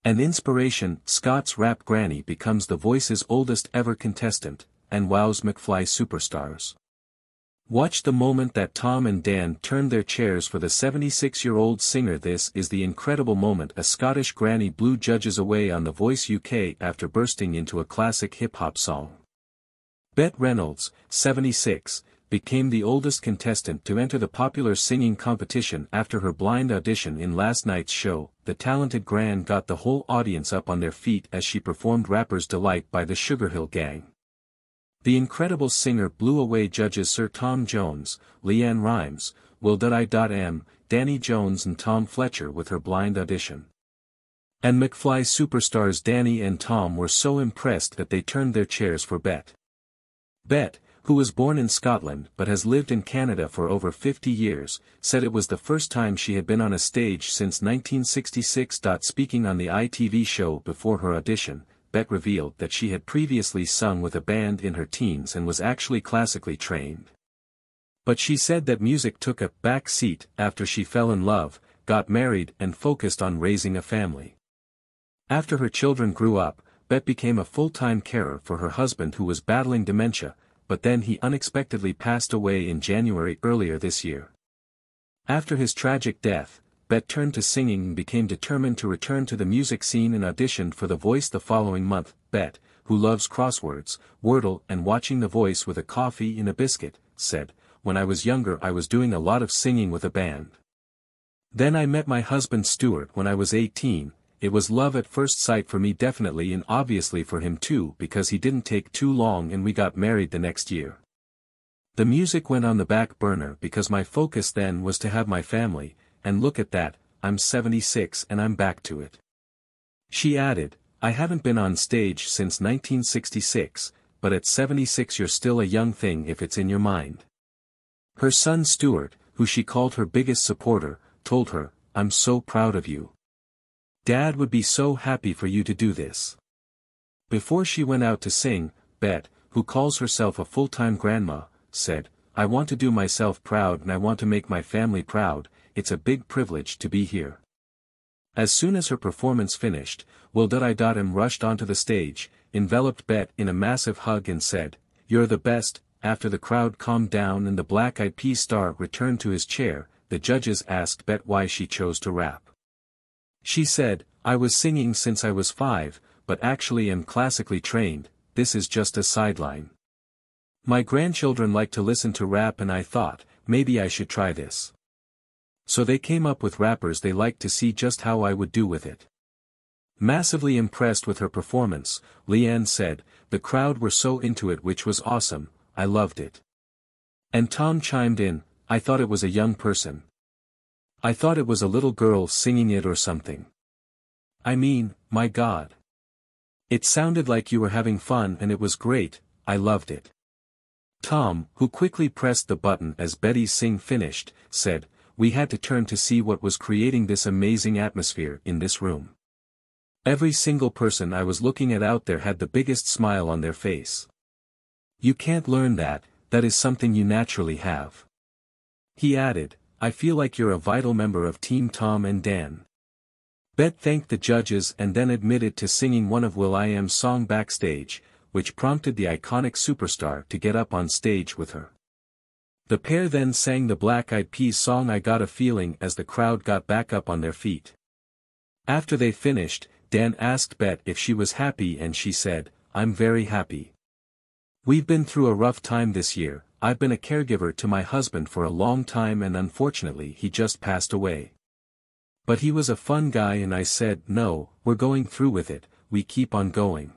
An inspiration, Scott's rap granny becomes The Voice's oldest ever contestant, and wows McFly superstars. Watch the moment that Tom and Dan turned their chairs for the 76-year-old singer. This is the incredible moment a Scottish granny blew judges away on The Voice UK after bursting into a classic hip-hop song. Bette Reynolds, 76, became the oldest contestant to enter the popular singing competition after her blind audition in last night's show. The talented Gran got the whole audience up on their feet as she performed Rapper's Delight by the Sugar Hill Gang. The incredible singer blew away judges Sir Tom Jones, Leanne Rimes, Will.I.M, Danny Jones and Tom Fletcher with her blind audition. And McFly superstars Danny and Tom were so impressed that they turned their chairs for Bette. Bette, who was born in Scotland but has lived in Canada for over 50 years, said it was the first time she had been on a stage since 1966. Speaking on the ITV show before her audition, Bette revealed that she had previously sung with a band in her teens and was actually classically trained. But she said that music took a back seat after she fell in love, got married and focused on raising a family. After her children grew up, Bette became a full-time carer for her husband who was battling dementia, but then he unexpectedly passed away in January earlier this year. After his tragic death, Bette turned to singing and became determined to return to the music scene and auditioned for The Voice the following month. Bette, who loves crosswords, Wordle and watching The Voice with a coffee and a biscuit, said, "When I was younger I was doing a lot of singing with a band. Then I met my husband Stuart when I was 18, it was love at first sight for me definitely and obviously for him too because he didn't take too long and we got married the next year. The music went on the back burner because my focus then was to have my family, and look at that, I'm 76 and I'm back to it." She added, "I haven't been on stage since 1966, but at 76 you're still a young thing if it's in your mind." Her son Stuart, who she called her biggest supporter, told her, "I'm so proud of you. Dad would be so happy for you to do this." Before she went out to sing, Bette, who calls herself a full-time grandma, said, "I want to do myself proud and I want to make my family proud. It's a big privilege to be here." As soon as her performance finished, Will.I.M rushed onto the stage, enveloped Bette in a massive hug and said, "You're the best." After the crowd calmed down and the Black Eyed Peas star returned to his chair, the judges asked Bette why she chose to rap. She said, "I was singing since I was 5, but actually am classically trained, this is just a sideline. My grandchildren like to listen to rap and I thought, maybe I should try this. So they came up with rappers they liked to see just how I would do with it." Massively impressed with her performance, Leanne said, "The crowd were so into it which was awesome, I loved it." And Tom chimed in, "I thought it was a young person. I thought it was a little girl singing it or something. I mean, my God. It sounded like you were having fun and it was great, I loved it." Tom, who quickly pressed the button as Betty's sing finished, said, "We had to turn to see what was creating this amazing atmosphere in this room. Every single person I was looking at out there had the biggest smile on their face. You can't learn that, that is something you naturally have." He added, "I feel like you're a vital member of Team Tom and Dan." Bette thanked the judges and then admitted to singing one of Will.I.Am's song backstage, which prompted the iconic superstar to get up on stage with her. The pair then sang the Black Eyed Peas song I Got a Feeling as the crowd got back up on their feet. After they finished, Dan asked Bette if she was happy and she said, "I'm very happy. We've been through a rough time this year, I've been a caregiver to my husband for a long time and unfortunately he just passed away. But he was a fun guy and I said, no, we're going through with it, we keep on going."